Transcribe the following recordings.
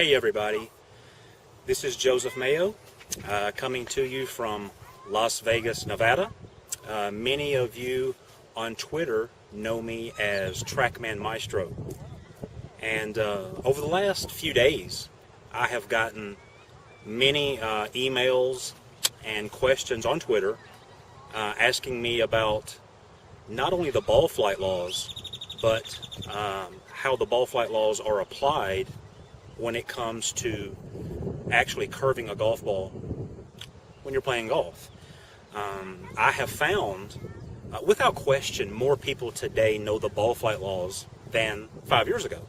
Hey everybody, this is Joseph Mayo coming to you from Las Vegas, Nevada. Many of you on Twitter know me as Trackman Maestro, and over the last few days I have gotten many emails and questions on Twitter asking me about not only the Ballflight laws, but how the Ballflight laws are applied when it comes to actually curving a golf ball when you're playing golf. I have found, without question, more people today know the Ballflight laws than 5 years ago.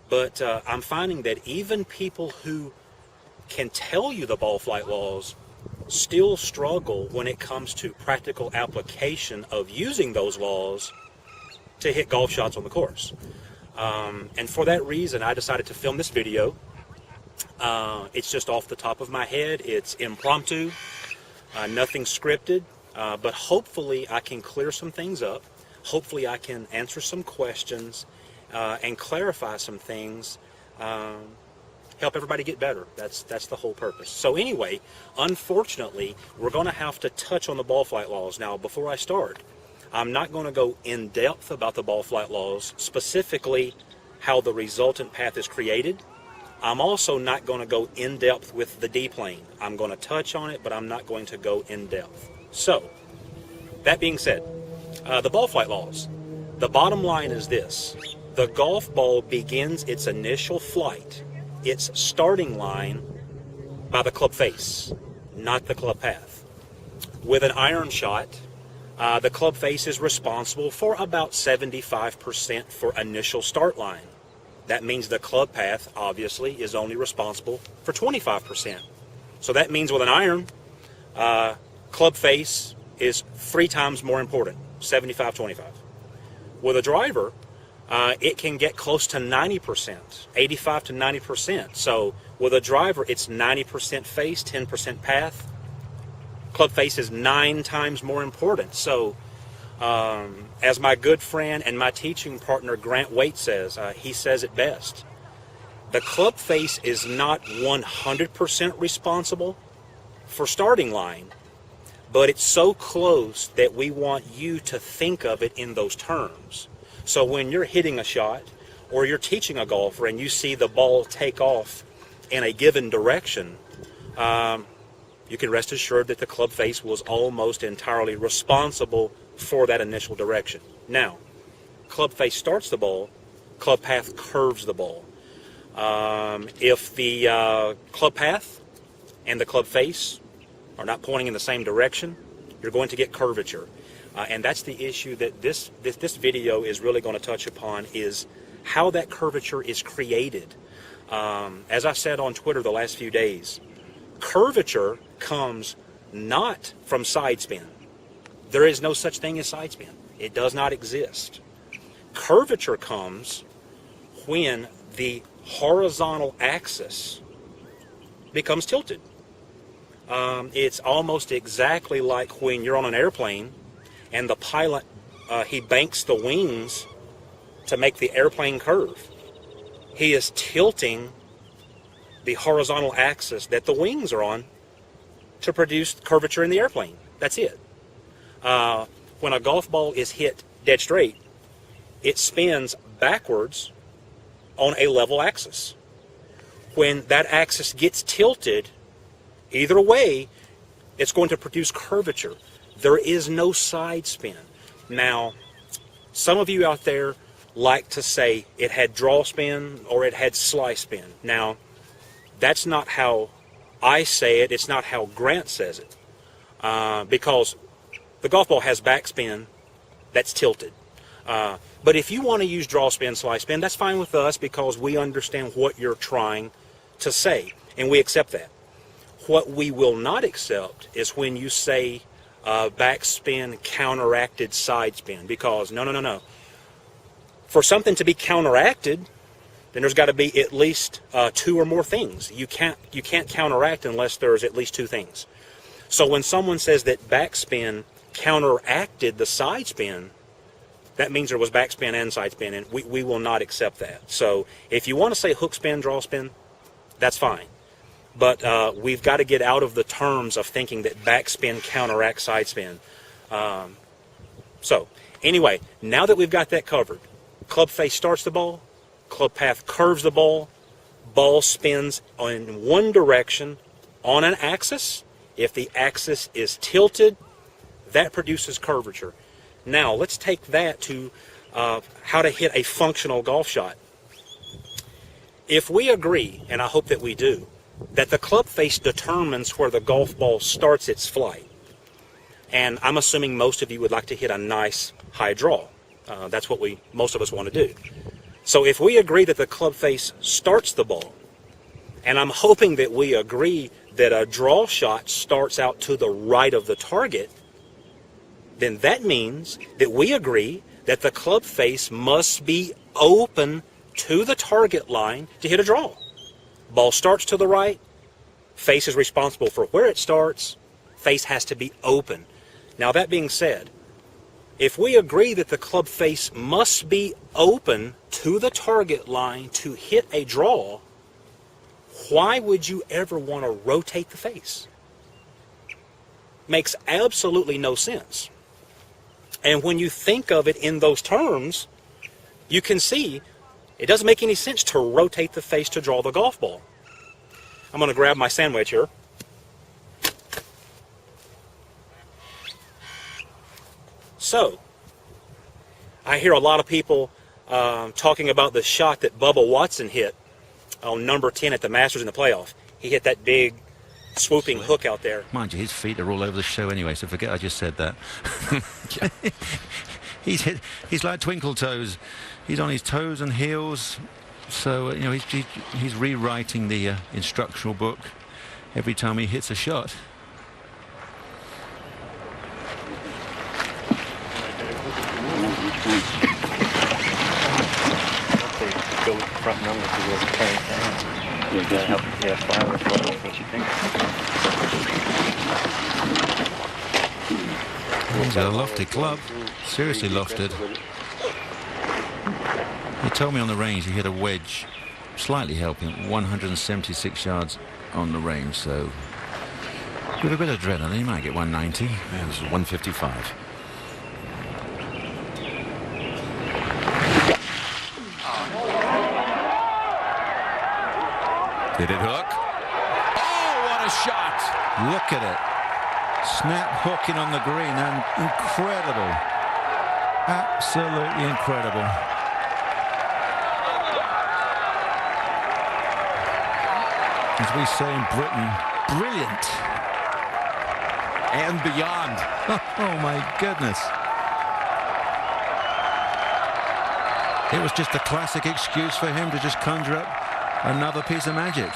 But I'm finding that even people who can tell you the Ballflight laws still struggle when it comes to practical application of using those laws to hit golf shots on the course. And for that reason, I decided to film this video. It's just off the top of my head. It's impromptu, nothing scripted, but hopefully I can clear some things up. Hopefully I can answer some questions and clarify some things, help everybody get better. That's the whole purpose. So anyway, unfortunately, we're going to have to touch on the Ballflight laws. Now, before I start, I'm not going to go in depth about the Ballflight laws, specifically how the resultant path is created. I'm also not going to go in depth with the D-plane. I'm going to touch on it, but I'm not going to go in depth. So, that being said, the Ballflight laws. The bottom line is this. The golf ball begins its initial flight, its starting line, by the club face, not the club path. With an iron shot, the club face is responsible for about 75% for initial start line. That means the club path, obviously, is only responsible for 25%. So that means with an iron, club face is 3 times more important, 75-25. With a driver, it can get close to 90%, 85 to 90%. So with a driver, it's 90% face, 10% path. Club face is 9 times more important. So, as my good friend and my teaching partner Grant Waite says, he says it best. The club face is not 100% responsible for starting line, but it's so close that we want you to think of it in those terms. So when you're hitting a shot or you're teaching a golfer and you see the ball take off in a given direction, you can rest assured that the club face was almost entirely responsible for that initial direction. Now, club face starts the ball, club path curves the ball. If the club path and the club face are not pointing in the same direction, you're going to get curvature. And that's the issue that this video is really going to touch upon, is how that curvature is created. As I said on Twitter the last few days, curvature comes not from side spin. There is no such thing as side spin. It does not exist. Curvature comes when the horizontal axis becomes tilted. It's almost exactly like when you're on an airplane and the pilot, he banks the wings to make the airplane curve. He is tilting the horizontal axis that the wings are on to produce curvature in the airplane. That's it. When a golf ball is hit dead straight, it spins backwards on a level axis. When that axis gets tilted, either way, it's going to produce curvature. There is no side spin. Now, some of you out there like to say it had draw spin or it had slice spin. Now, that's not how I say it. It's not how Grant says it. Because the golf ball has backspin that's tilted. But if you want to use draw spin, slice spin, that's fine with us because we understand what you're trying to say, and we accept that. What we will not accept is when you say backspin counteracted side spin, because no. For something to be counteracted, then there's got to be at least 2 or more things. You can't counteract unless there's at least 2 things. So when someone says that backspin counteracted the side spin, that means there was backspin and side spin, and we will not accept that. So if you want to say hook spin, draw spin, that's fine. But we've got to get out of the terms of thinking that backspin counteracts side spin. So, anyway, now that we've got that covered, club face starts the ball, club path curves the ball spins in one direction on an axis. If the axis is tilted, that produces curvature. Now, let's take that to how to hit a functional golf shot. If we agree, and I hope that we do, that the club face determines where the golf ball starts its flight, and I'm assuming most of you would like to hit a nice high draw. That's what most of us want to do. So if we agree that the club face starts the ball, and I'm hoping that we agree that a draw shot starts out to the right of the target, then that means that we agree that the club face must be open to the target line to hit a draw. Ball starts to the right, face is responsible for where it starts, face has to be open. Now that being said, if we agree that the club face must be open to the target line to hit a draw, why would you ever want to rotate the face? Makes absolutely no sense. And when you think of it in those terms, you can see it doesn't make any sense to rotate the face to draw the golf ball. I'm going to grab my sandwich here. So, I hear a lot of people talking about the shot that Bubba Watson hit on number 10 at the Masters in the playoff. He hit that big swooping hook out there. Mind you, his feet are all over the show anyway, so forget I just said that. He's like Twinkle Toes. He's on his toes and heels, so you know he's rewriting the instructional book every time he hits a shot. Go with the front number to where the carry down. Yeah, just help. Yeah, fire with what you think. He's got a lofty club, seriously lofted. He told me on the range he hit a wedge, slightly helping, 176 yards on the range, so with a bit of adrenaline he might get 190. Yeah, this is 155. Did it hook? Oh, what a shot! Look at it. Snap hooking on the green, and incredible. Absolutely incredible. As we say in Britain, brilliant. And beyond. Oh my goodness. It was just a classic excuse for him to just conjure up another piece of magic.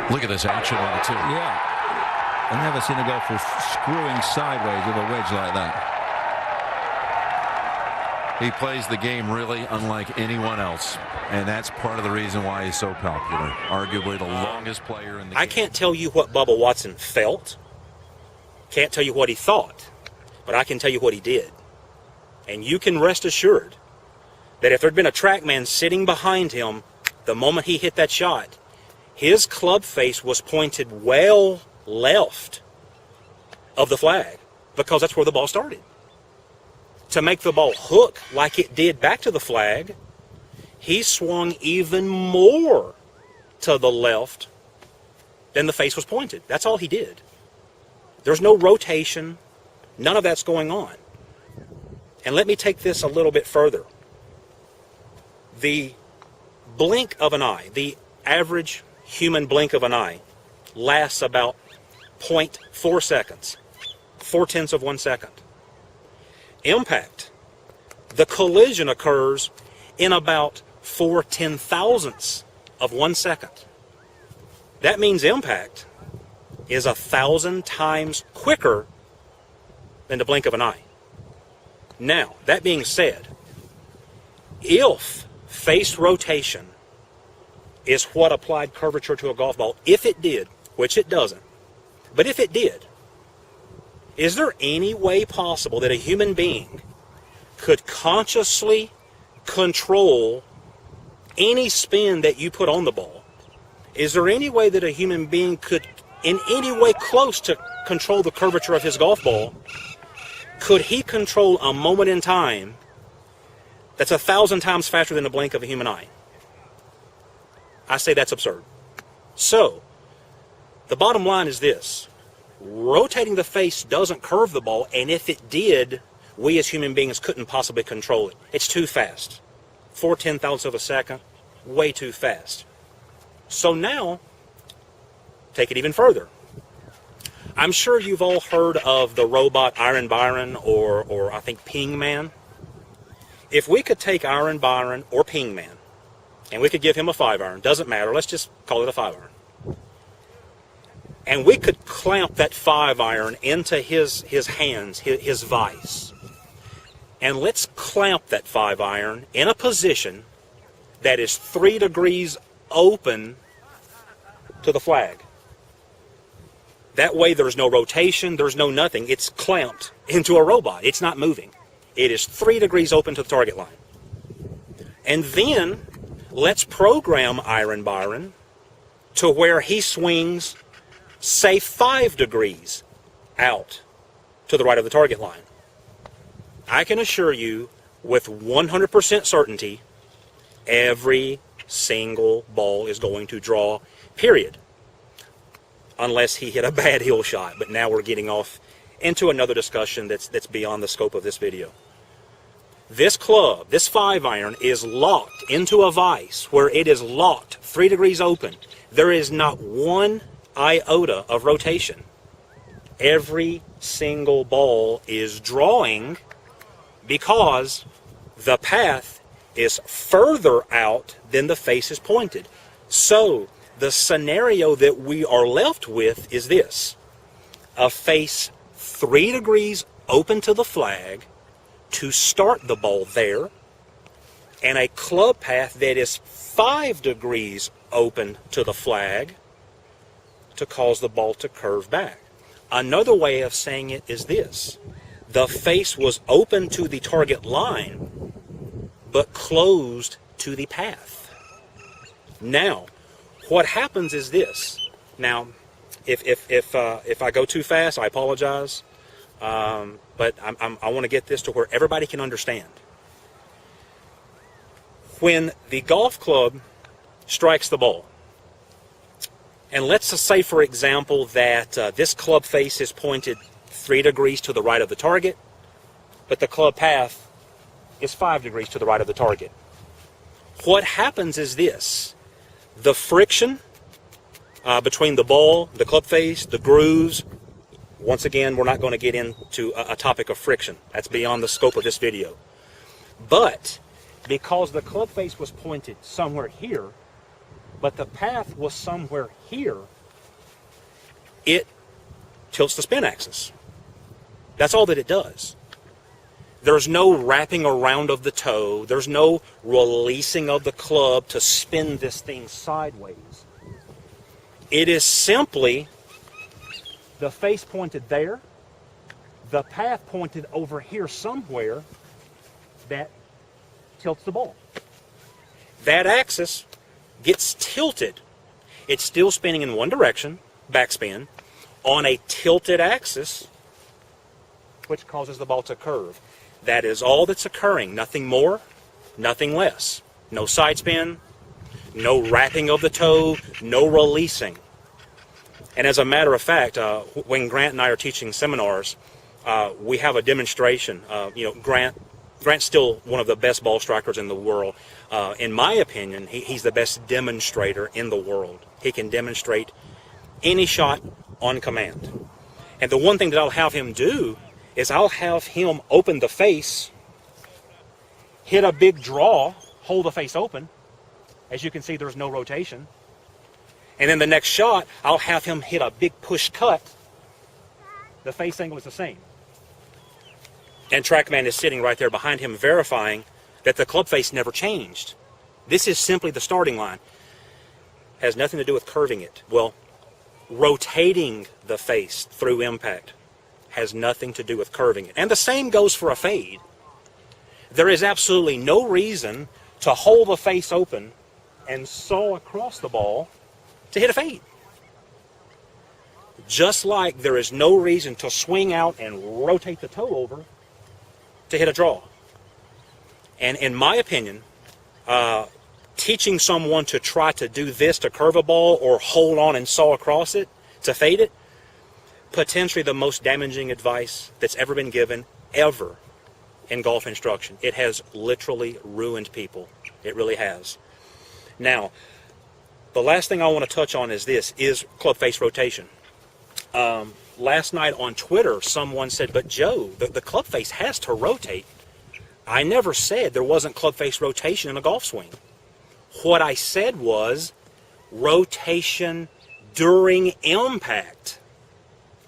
Look at this action on it, too. Yeah. I've never seen a golfer screwing sideways with a wedge like that. He plays the game really unlike anyone else, and that's part of the reason why he's so popular. Arguably the longest player in the game. I can't tell you what Bubba Watson felt. Can't tell you what he thought. But I can tell you what he did. And you can rest assured that if there'd been a TrackMan sitting behind him the moment he hit that shot, his club face was pointed well left of the flag, because that's where the ball started. To make the ball hook like it did back to the flag, he swung even more to the left than the face was pointed. That's all he did. There's no rotation. None of that's going on. And let me take this a little bit further. The blink of an eye, the average human blink of an eye, lasts about 0.4 seconds, 0.4 of 1 second. Impact, the collision occurs in about 4/10,000ths of 1 second. That means impact is 1,000 times quicker than the blink of an eye. Now, that being said, if face rotation is what applied curvature to a golf ball, if it did, which it doesn't, but if it did, Is there any way possible that a human being could consciously control any spin that you put on the ball? Is there any way that a human being could, in any way close to control the curvature of his golf ball, could he control a moment in time that's 1,000 times faster than the blink of a human eye? I say that's absurd. So, the bottom line is this. Rotating the face doesn't curve the ball, and if it did, we as human beings couldn't possibly control it. It's too fast. 4/10,000ths of a second, way too fast. So now, take it even further. I'm sure you've all heard of the robot Iron Byron or I think Ping Man. If we could take Iron Byron or Ping Man, and we could give him a 5-iron, doesn't matter, let's just call it a 5-iron. And we could clamp that 5-iron into his hands, his vise. And let's clamp that 5-iron in a position that is 3 degrees open to the flag. That way there's no rotation, there's no nothing. It's clamped into a robot. It's not moving. It is 3 degrees open to the target line. And then let's program Iron Byron to where he swings, say, 5 degrees out to the right of the target line. I can assure you with 100% certainty, every single ball is going to draw, period. Unless he hit a bad heel shot. But now we're getting off into another discussion that's beyond the scope of this video. This club, this 5-iron, is locked into a vise where it is locked 3 degrees open. There is not one iota of rotation. Every single ball is drawing because the path is further out than the face is pointed. So the scenario that we are left with is this. A face 3 degrees open to the flag to start the ball there, and a club path that is 5 degrees open to the flag to cause the ball to curve back. Another way of saying it is this. The face was open to the target line, but closed to the path. Now, what happens is this. Now, if I go too fast, I apologize. But I want to get this to where everybody can understand. When the golf club strikes the ball, and let's just say, for example, that this club face is pointed 3 degrees to the right of the target, but the club path is 5 degrees to the right of the target. What happens is this. The friction between the ball, the club face, the grooves. Once again, we're not going to get into a topic of friction. That's beyond the scope of this video. But because the club face was pointed somewhere here, but the path was somewhere here, it tilts the spin axis. That's all that it does. There's no wrapping around of the toe. There's no releasing of the club to spin this thing sideways. It is simply the face pointed there, the path pointed over here somewhere that tilts the ball. That axis gets tilted. It's still spinning in one direction, backspin, on a tilted axis, which causes the ball to curve. That is all that's occurring. Nothing more, nothing less. No side spin, no wrapping of the toe, no releasing. And as a matter of fact, when Grant and I are teaching seminars, we have a demonstration. Grant's still one of the best ball strikers in the world. In my opinion, he's the best demonstrator in the world. He can demonstrate any shot on command. And the one thing that I'll have him do is I'll have him open the face, hit a big draw, hold the face open. As you can see, there's no rotation. And then the next shot, I'll have him hit a big push cut. The face angle is the same. And TrackMan is sitting right there behind him verifying that the club face never changed. This is simply the starting line. Has nothing to do with curving it. Well, rotating the face through impact has nothing to do with curving it. And the same goes for a fade. There is absolutely no reason to hold the face open and saw across the ball to hit a fade. Just like there is no reason to swing out and rotate the toe over to hit a draw. And in my opinion, teaching someone to try to do this to curve a ball or hold on and saw across it to fade it, potentially the most damaging advice that's ever been given ever in golf instruction. It has literally ruined people. It really has. Now, the last thing I want to touch on is club face rotation. Last night on Twitter, someone said, but Joe, the club face has to rotate. I never said there wasn't club face rotation in a golf swing. What I said was rotation during impact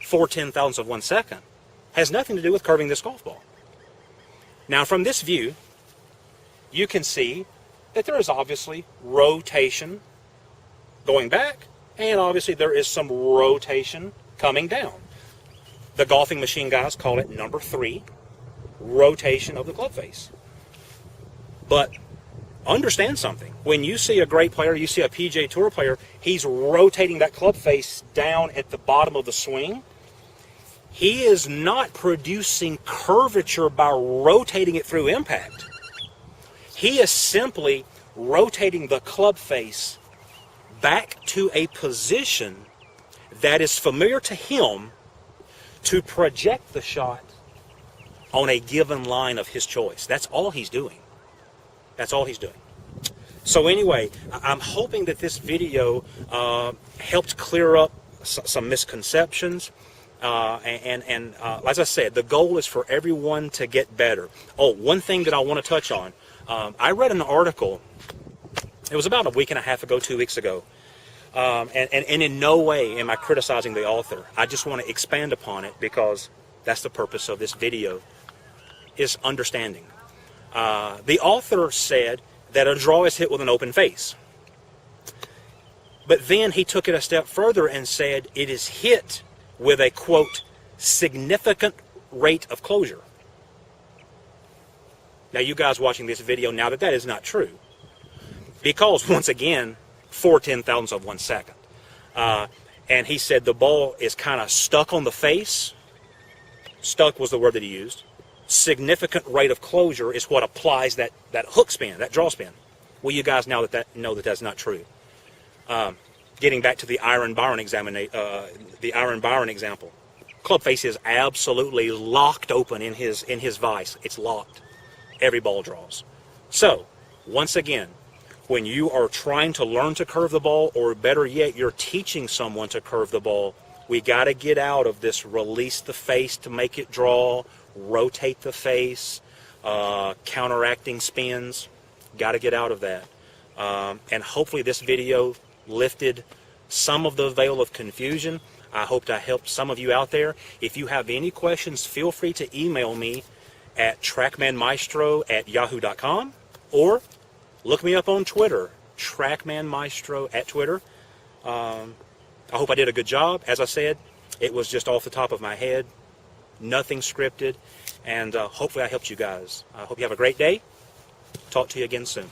for 0.4 of 1 second has nothing to do with curving this golf ball. Now, from this view, you can see that there is obviously rotation going back, and obviously there is some rotation coming down. The golfing machine guys call it number 3, rotation of the club face. But understand something. When you see a great player, you see a PGA Tour player, he's rotating that club face down at the bottom of the swing. He is not producing curvature by rotating it through impact. He is simply rotating the club face back to a position that is familiar to him to project the shot on a given line of his choice. That's all he's doing. That's all he's doing. So anyway, I'm hoping that this video helped clear up some misconceptions. And as I said, the goal is for everyone to get better. Oh, one thing that I want to touch on. I read an article, it was about a week and a half ago, 2 weeks ago. And in no way am I criticizing the author. I just want to expand upon it because that's the purpose of this video, is understanding. The author said that a draw is hit with an open face. But then he took it a step further and said it is hit with a, quote, significant rate of closure. Now, you guys watching this video now that is not true. Because, once again, 0.4 of 1 second. And he said the ball is kind of stuck on the face. Stuck was the word that he used. Significant rate of closure is what applies that hook spin, that draw spin. Well, you guys know that that's not true. Getting back to the Aaron Byron example, club face is absolutely locked open in his vise. It's locked. Every ball draws. So, once again, when you are trying to learn to curve the ball, or better yet, you're teaching someone to curve the ball, we got to get out of this release the face to make it draw, rotate the face, counteracting spins. Got to get out of that. And hopefully this video lifted some of the veil of confusion. I hope I helped some of you out there. If you have any questions, feel free to email me at trackmanmaestro@yahoo.com, or look me up on Twitter, trackmanmaestro at Twitter. I hope I did a good job. As I said, it was just off the top of my head, nothing scripted, and hopefully I helped you guys. I hope you have a great day. Talk to you again soon.